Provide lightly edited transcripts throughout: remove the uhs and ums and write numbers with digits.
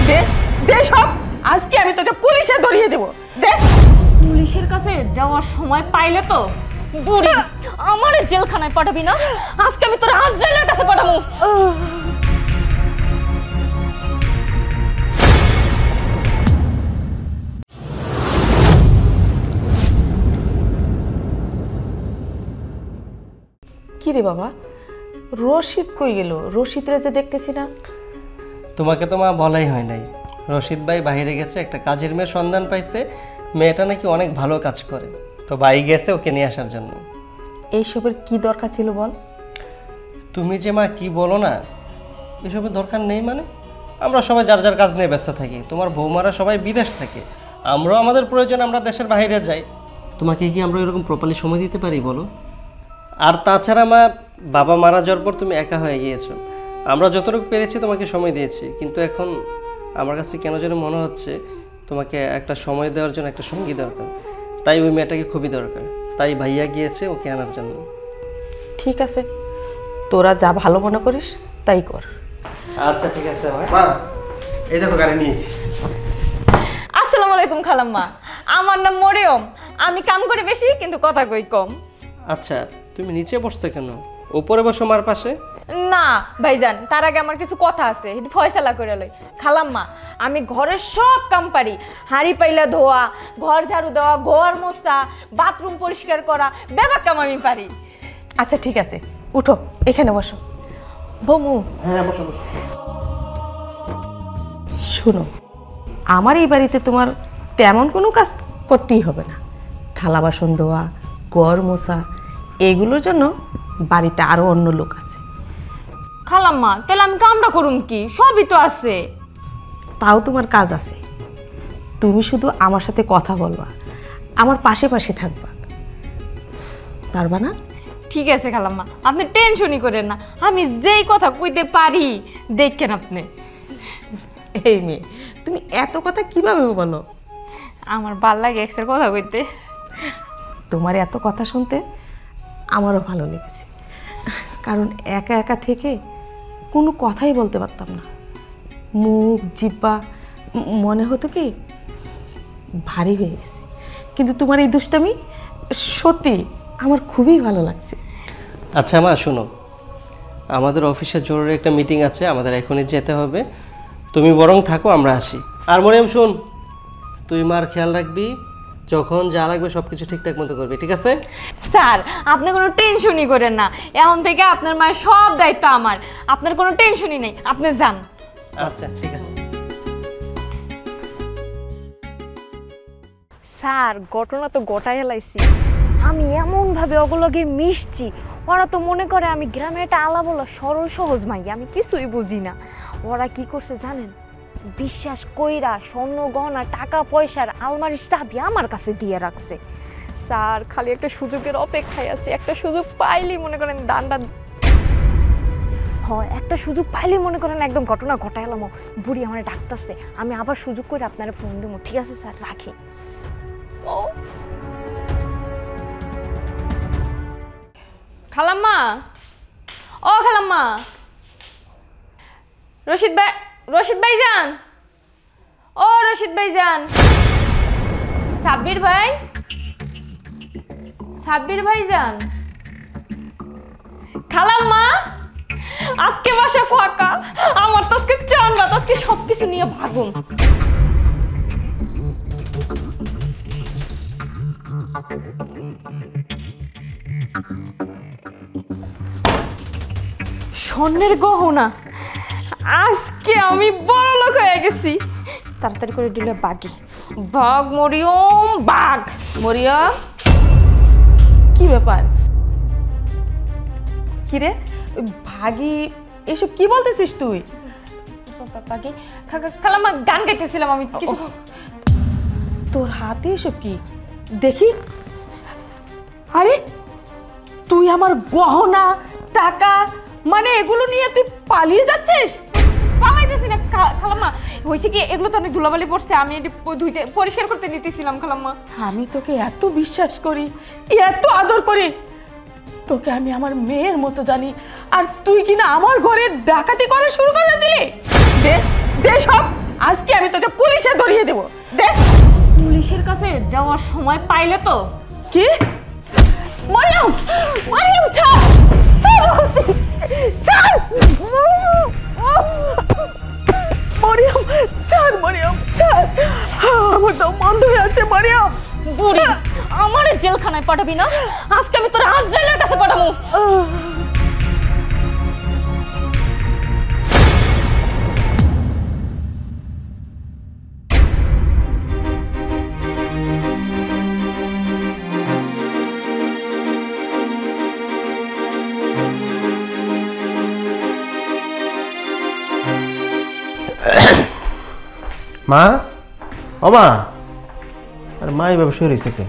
দে দে সব, আজকে আমি তোকে পুলিশে ধরিয়ে দেব। দে। পুলিশের কাছে যাওয়ার সময় পাইলে তো বুড়ি আমারে জেলখানায় পাঠাবি না, আজকে আমি তোর আজরাইলের কাছে পাঠাবো। কি রে বাবা, রশিদ কই গেল? রশিদরে যে দেখতেছি না। তোমাকে তো মা বলাই হয় নাই, রশিদ ভাই বাইরে গেছে, একটা কাজের মেয়ের সন্ধান পাইছে, মেয়েটা নাকি অনেক ভালো কাজ করে, তো ভাই গেছে ওকে নিয়ে আসার জন্য। এইসবের কি দরকার ছিল বল? তুমি যে মা কি বলো না, এসবের দরকার নেই মানে? আমরা সবাই যার যার কাজ নিয়ে ব্যস্ত থাকি, তোমার বৌমারা সবাই বিদেশ থাকে, আমরাও আমাদের প্রয়োজন আমরা দেশের বাইরে যাই, তোমাকে কি আমরা এরকম প্রপারলি সময় দিতে পারি বলো? আর তাছাড়া মা, বাবা মারা যাওয়ার পর তুমি একা হয়ে গিয়েছো, আমরা যতটুকু পেরেছি তোমাকে সময় দিয়েছি, কিন্তু এখন আমার কাছে কেন যেন মনে হচ্ছে তোমাকে একটা সময় দেওয়ার জন্য একটা সঙ্গী দরকার, তাই ওই মেয়েটাকে খুবই দরকার, তাই ভাইয়া গিয়েছে ওকে আনার জন্য। ঠিক আছে, তোরা যা ভালো মনে করিস তাই কর। আচ্ছা ঠিক আছে মা, এই দেখো গাড়ি নিয়েছি। আসসালামু আলাইকুম খালাম্মা, আমার নাম মরিয়ম, আমি কাম করি বেশি কিন্তু কথা কই কম। আচ্ছা তুমি নিচে বসছো কেন, উপরে বসো মার পাশে। না ভাইজান, তার আগে আমার কিছু কথা আছে, এটা ফয়সালা করে লই। খালাম্মা, আমি ঘরের সব কাম পারি, হাঁড়ি পাইলা ধোয়া, ঘর ঝাড়ু দেওয়া, ঘর মোছা, বাথরুম পরিষ্কার করা, বেবাক কাম আমি পারি। আচ্ছা ঠিক আছে, উঠো এখানে বসো। বমু। হ্যাঁ বসো বসো। শোনো, আমার এই বাড়িতে তোমার তেমন কোনো কাজ করতেই হবে না। থালা বাসন ধোয়া, ঘর মোছা, এগুলোর জন্য বাড়িতে আরও অন্য লোক আছে। খালাম্মা, তাহলে আমি কামটা করুম কি? সবই তো আছে। তাও তোমার কাজ আছে, তুমি শুধু আমার সাথে কথা বলবা, আমার পাশে পাশে থাকবা, পারবা না? ঠিক আছে খালাম্মা, আপনি টেনশনই করেন না, আমি যেই কথা কইতে পারি দেখেন আপনি। এই মেয়ে, তুমি এত কথা কিভাবে বলো? আমার ভাল লাগে এক্সের কথা কইতে। তোমার এত কথা শুনতে আমারও ভালো লেগেছে, কারণ একা একা থেকে কোনো কথাই বলতে পারতাম না, মুখ জিব্বা মনে হতো কি ভারী হয়ে গেছে, কিন্তু তোমার এই দুষ্টামি সত্যি আমার খুবই ভালো লাগছে। আচ্ছা মা শোনো, আমাদের অফিসে জরুরি একটা মিটিং আছে, আমাদের এখনই যেতে হবে, তুমি বরং থাকো, আমরা আসি। আর মরিয়ম শোন, তুই মার খেয়াল রাখবি, যখন যা লাগবে সব কিছু ঠিকঠাক মতো করবি, ঠিক আছে? স্যার, আপনি কোনো টেনশনই করেন না, এখন থেকে আপনার মায়ের সব দায়িত্ব আমার, আপনার কোনো টেনশনই নেই, আপনি যান। আচ্ছা ঠিক আছে। স্যার, ঘটনা তো গোটাই হেলাইছি, আমি এমনভাবে ওগুলোকে মিশছি, ওরা তো মনে করে আমি গ্রামে একটা আলা বলা সরল সহজ মাই, আমি কিছুই বুঝি না। ওরা কি করছে জানেন? বিশ্বাস কইরা স্বর্ণ গহনা টাকা পয়সার আলমারির চাবি আমার কাছে দিয়ে রাখছে। স্যার, খালি একটা সুযোগের অপেক্ষায় আছে, একটা সুযোগ পাইলেই মনে করেন দানটা, হয় একটা সুযোগ পাইলেই মনে করেন একদম ঘটনা ঘটাই এলাম। বুড়ি আমার ডাকতেছে, আমি আবার সুযোগ করে আপনারা ফোন দেবো। ঠিক আছে স্যার, রাখি। ও খালাম্মা, ও খালাম্মা, রশিদ ভাই যান, ও রশিদ ভাই যান, সাব্বির ভাই যান। খালাম্মা, আজকে বাসা ফাঁকা, আমার তো আজকে চান রাত, আজকে সবকিছু নিয়ে ভাগুন। স্বর্ণের গহনা, আজকে আমি বড় লোক হয়ে গেছি। তাড়াতাড়ি করে দিলে বাগি, বাঘ মরিয়ম, বাঘ মরিয়ম, কি ব্যাপার? কি রে ভাগি, এসব কি বলতেছিস তুই? বাগি খালাম্মা, গান গাইতেছিলাম আমি কিছু। তোর হাতে এসব কি দেখি? আরে তুই আমার গহনা টাকা মানে এগুলো নিয়ে তুই পালিয়ে যাচ্ছিস? পালাইতেছি না খালাম্মা, হয়েছে কি এগুলো তো অনেক ধুলাবালি পড়ছে, আমি এটি ধুইতে পরিষ্কার করতে নিতেছিলাম খালাম্মা। আমি তোকে এত বিশ্বাস করি, এত আদর করি, তোকে আমি আমার মেয়ের মতো জানি, আর তুই কিনা আমার ঘরে ডাকাতি করা শুরু করে দিলি। দে দে সব, আজকে দেবো, দেখ। পুলিশের কাছে যাওয়ার সময় পাইলে তো কি? মরিয়ম, মরিয়ম ছাড়, ছাড় বলছি, ছাড়। মরিয়ম ছাড়, মরিয়ম ছাড়, আমার তো বন্ধ হয়ে আছে। মরিয়ম বুড়ি, আমারে জেলখানায় পাঠাবি না, আজকে আমি তোর আজরাইলের কাছে পাঠাবো। মা, ও মা, আরে মা এইভাবে শুয়ে রয়েছে কে?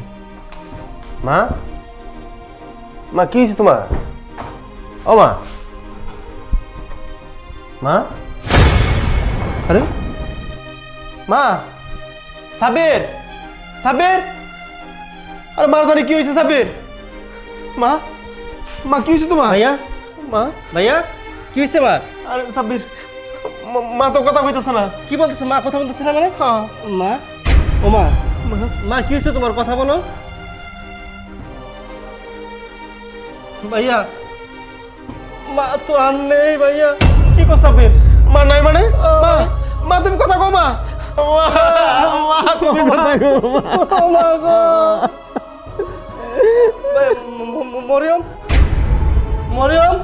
মা, মা কি হয়েছে তোমার? ও মা, মা, আরে মা, সাবির, সাবির, আরে মার জানি কি হয়েছে সাবির? মা, মা কি হয়েছে তোমার? ভাইয়া, মা, ভাইয়া কি হয়েছে মার? আরে সাবির, মা তো কথা কইতেছে না। কি বলতেছে মা? কথা বলতেছে না মানে? হ্যাঁ মা, ও মা, মা কি হয়েছে তোমার? কথা বলো ভাইয়া। মা তো আর নেই ভাইয়া। কি কর সাবির? মা নাই মানে? মা, মা তুমি কথা কও মা। মা তুমি কথা কও মা। ও মা গো। মরিয়ম, মরিয়ম,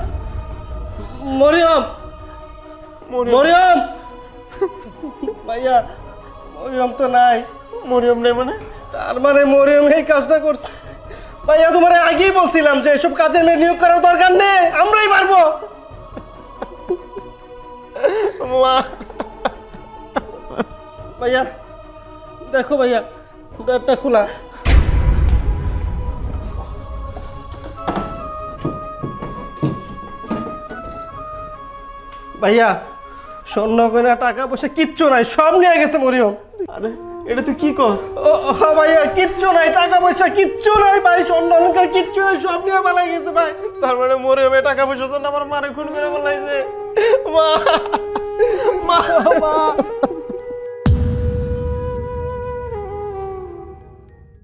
মরিয়ম, মরিয়ম, ভাইয়া মরিয়ম তো নাই। মরিয়ম নেই মানে? তার মানে মরিয়ম এই কাজটা করছে। ভাইয়া তোমার আগেই বলছিলাম যে এসব কাজের মেয়ে নিয়োগ করার দরকার নেই, আমরাই পারবো। মা, ভাইয়া দেখো ভাইয়া, ডোরটা খোলা। ভাইয়া স্বর্ণ গয়না টাকা পয়সা কিচ্ছু নাই, সব নিয়ে গেছে মরিয়ম। আরে এটা তুই কি কস? ও ভাইয়া কিচ্ছু নাই, টাকা পয়সা কিচ্ছু নাই ভাই, স্বর্ণ অলংকার কিচ্ছু নাই, সব নিয়ে পালাই গেছে ভাই। তার মানে মরিয়মে টাকা পয়সার জন্য আমার মারে খুন করে বলাইছে। মা, মা, মা।